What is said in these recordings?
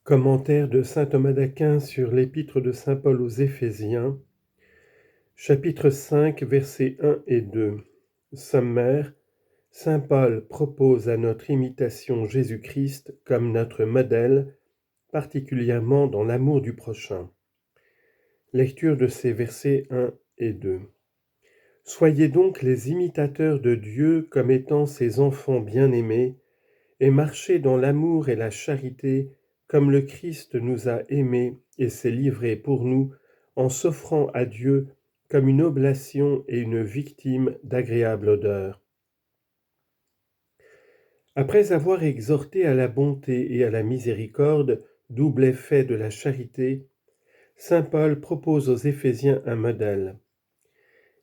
Commentaire de saint Thomas d'Aquin sur l'épître de saint Paul aux Éphésiens, chapitre 5, versets 1 et 2. Sommaire, saint Paul propose à notre imitation Jésus-Christ comme notre modèle, particulièrement dans l'amour du prochain. Lecture de ces versets 1 et 2. Soyez donc les imitateurs de Dieu comme étant ses enfants bien-aimés, et marchez dans l'amour et la charité, comme le Christ nous a aimés et s'est livré pour nous, en s'offrant à Dieu comme une oblation et une victime d'agréable odeur. Après avoir exhorté à la bonté et à la miséricorde, double effet de la charité, saint Paul propose aux Éphésiens un modèle.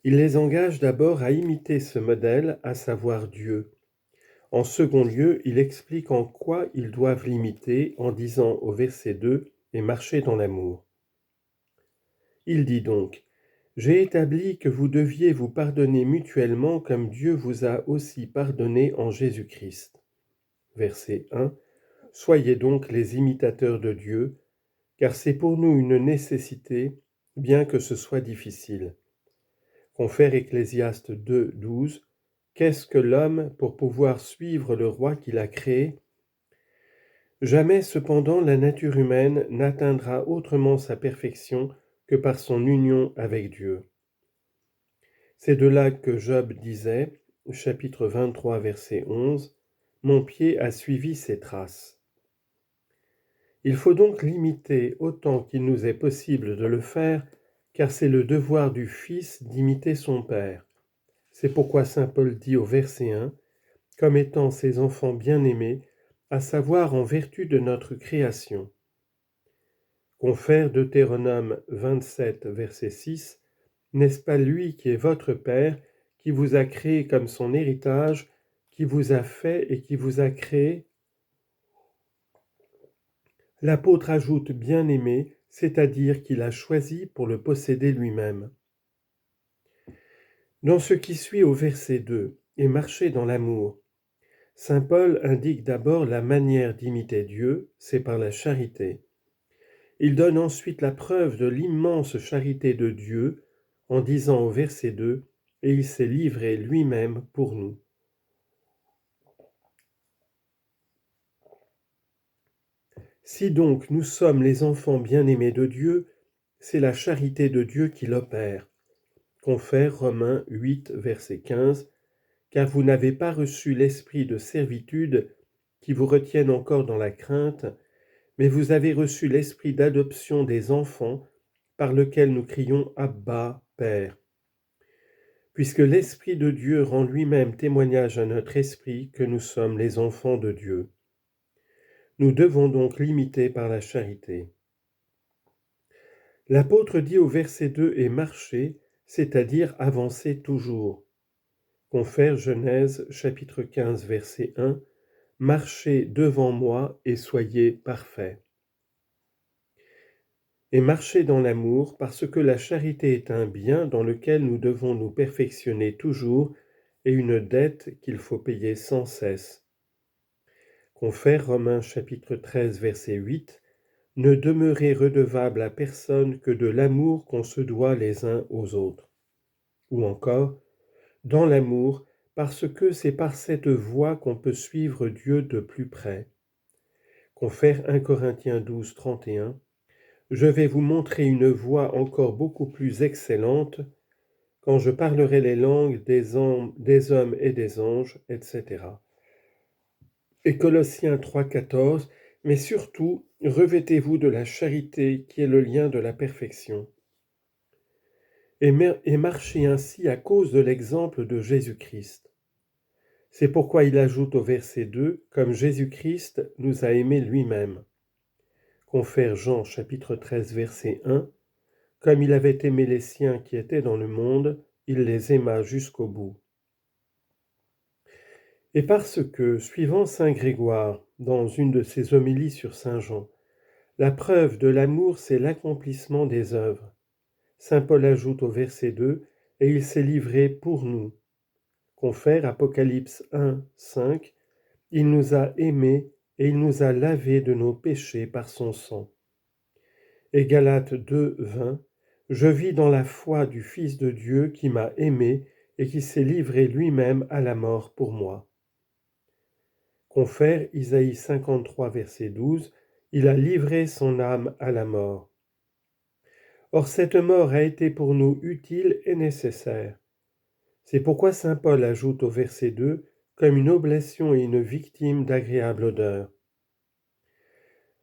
Il les engage d'abord à imiter ce modèle, à savoir Dieu. En second lieu, il explique en quoi ils doivent l'imiter en disant au verset 2 « et marcher dans l'amour ». Il dit donc « J'ai établi que vous deviez vous pardonner mutuellement comme Dieu vous a aussi pardonné en Jésus-Christ. » Verset 1 « Soyez donc les imitateurs de Dieu, car c'est pour nous une nécessité, bien que ce soit difficile. » Confère Ecclésiaste 2, 12 « Qu'est-ce que l'homme pour pouvoir suivre le roi qu'il a créé ? Jamais cependant la nature humaine n'atteindra autrement sa perfection que par son union avec Dieu. » C'est de là que Job disait, chapitre 23, verset 11, « Mon pied a suivi ses traces. » Il faut donc l'imiter autant qu'il nous est possible de le faire, car c'est le devoir du Fils d'imiter son Père. C'est pourquoi saint Paul dit au verset 1, « Comme étant ses enfants bien-aimés, à savoir en vertu de notre création. » Confère Deutéronome 27, verset 6, « N'est-ce pas lui qui est votre Père, qui vous a créé comme son héritage, qui vous a fait et qui vous a créé ?» L'apôtre ajoute « bien-aimé », c'est-à-dire qu'il a choisi pour le posséder lui-même. Dans ce qui suit au verset 2, « et marcher dans l'amour », saint Paul indique d'abord la manière d'imiter Dieu, c'est par la charité. Il donne ensuite la preuve de l'immense charité de Dieu en disant au verset 2 « Et il s'est livré lui-même pour nous ». Si donc nous sommes les enfants bien-aimés de Dieu, c'est la charité de Dieu qui l'opère. Confère Romains 8, verset 15 « Car vous n'avez pas reçu l'esprit de servitude qui vous retienne encore dans la crainte, mais vous avez reçu l'esprit d'adoption des enfants, par lequel nous crions « Abba, Père ». Puisque l'Esprit de Dieu rend lui-même témoignage à notre esprit que nous sommes les enfants de Dieu. Nous devons donc l'imiter par la charité. L'apôtre dit au verset 2 « et marcher », c'est-à-dire avancer toujours. Confère Genèse chapitre 15 verset 1 « Marchez devant moi et soyez parfaits ». Et marcher dans l'amour, parce que la charité est un bien dans lequel nous devons nous perfectionner toujours et une dette qu'il faut payer sans cesse. Confère Romains chapitre 13 verset 8 « Ne demeurez redevable à personne que de l'amour qu'on se doit les uns aux autres. » Ou encore « Dans l'amour, parce que c'est par cette voie qu'on peut suivre Dieu de plus près. » Confère 1 Corinthiens 12, 31 « Je vais vous montrer une voie encore beaucoup plus excellente, quand je parlerai les langues des hommes et des anges, etc. » Et Colossiens 3, 14 « Mais surtout, revêtez-vous de la charité qui est le lien de la perfection. » Et marchez ainsi à cause de l'exemple de Jésus-Christ. C'est pourquoi il ajoute au verset 2 « Comme Jésus-Christ nous a aimés lui-même. » Confère Jean chapitre 13 verset 1 « Comme il avait aimé les siens qui étaient dans le monde, il les aima jusqu'au bout. » Et parce que, suivant saint Grégoire, dans une de ses homélies sur saint Jean, la preuve de l'amour c'est l'accomplissement des œuvres, saint Paul ajoute au verset 2 « Et il s'est livré pour nous. » Confère Apocalypse 1, 5 « Il nous a aimés et il nous a lavés de nos péchés par son sang. Et Galates 2, 20, je vis dans la foi du Fils de Dieu qui m'a aimé et qui s'est livré lui-même à la mort pour moi. Confère Isaïe 53, verset 12, il a livré son âme à la mort. Or cette mort a été pour nous utile et nécessaire. C'est pourquoi saint Paul ajoute au verset 2 comme une oblation et une victime d'agréable odeur.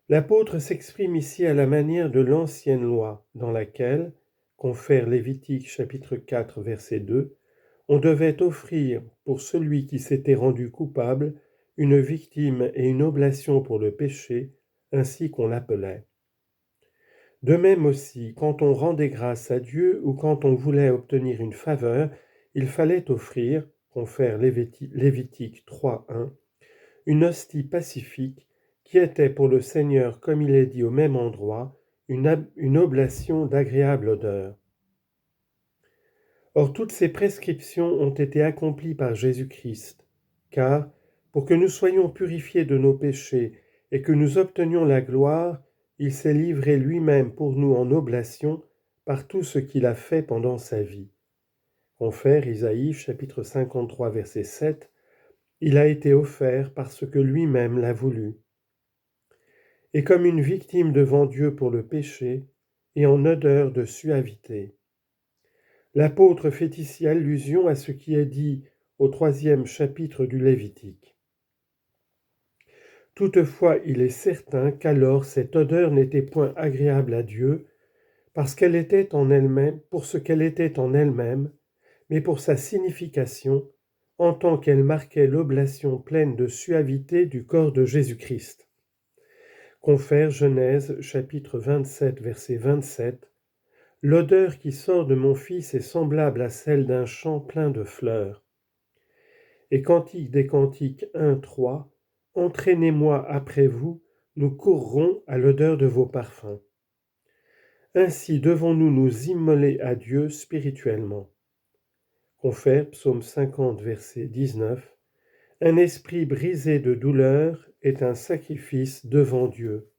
L'apôtre s'exprime ici à la manière de l'ancienne loi, dans laquelle, confère Lévitique chapitre 4 verset 2, on devait offrir pour celui qui s'était rendu coupable une victime et une oblation pour le péché, ainsi qu'on l'appelait. De même aussi, quand on rendait grâce à Dieu ou quand on voulait obtenir une faveur, il fallait offrir, confère Lévitique 3.1, une hostie pacifique qui était pour le Seigneur, comme il est dit au même endroit, une oblation d'agréable odeur. Or toutes ces prescriptions ont été accomplies par Jésus-Christ, car, pour que nous soyons purifiés de nos péchés et que nous obtenions la gloire, il s'est livré lui-même pour nous en oblation par tout ce qu'il a fait pendant sa vie. Confère Isaïe chapitre 53 verset 7, il a été offert parce que lui-même l'a voulu. Et comme une victime devant Dieu pour le péché, et en odeur de suavité. L'apôtre fait ici allusion à ce qui est dit au 3e chapitre du Lévitique. Toutefois, il est certain qu'alors cette odeur n'était point agréable à Dieu, parce qu'elle était en elle-même, pour ce qu'elle était en elle-même, mais pour sa signification, en tant qu'elle marquait l'oblation pleine de suavité du corps de Jésus-Christ. Confère Genèse chapitre 27 verset 27, l'odeur qui sort de mon fils est semblable à celle d'un champ plein de fleurs. Et Cantique des Cantiques 1.3, entraînez-moi après vous, nous courrons à l'odeur de vos parfums. Ainsi devons-nous nous immoler à Dieu spirituellement. Confère Psaume 50 verset 19, un esprit brisé de douleur est un sacrifice devant Dieu.